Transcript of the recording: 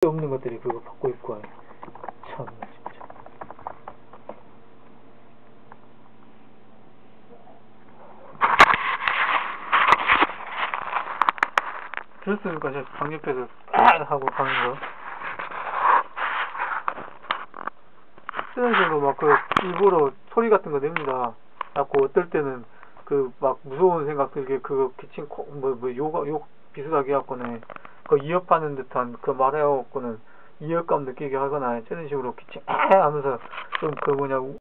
없는 것들이 그거 받고 있고 참나 진짜. 들었으니까 제가 방 옆에서 하고 가는 거 쓰는 식으로 막 그 일부러 소리 같은 거 냅니다. 자꾸 어떨 때는 그 막 무서운 생각 들게 그거 기침 욕 비슷하게 해갖고는 그 이어파는 듯한 그 말해갖고는 이어감 느끼게 하거나 저런 식으로 기침 하면서 좀 그 뭐냐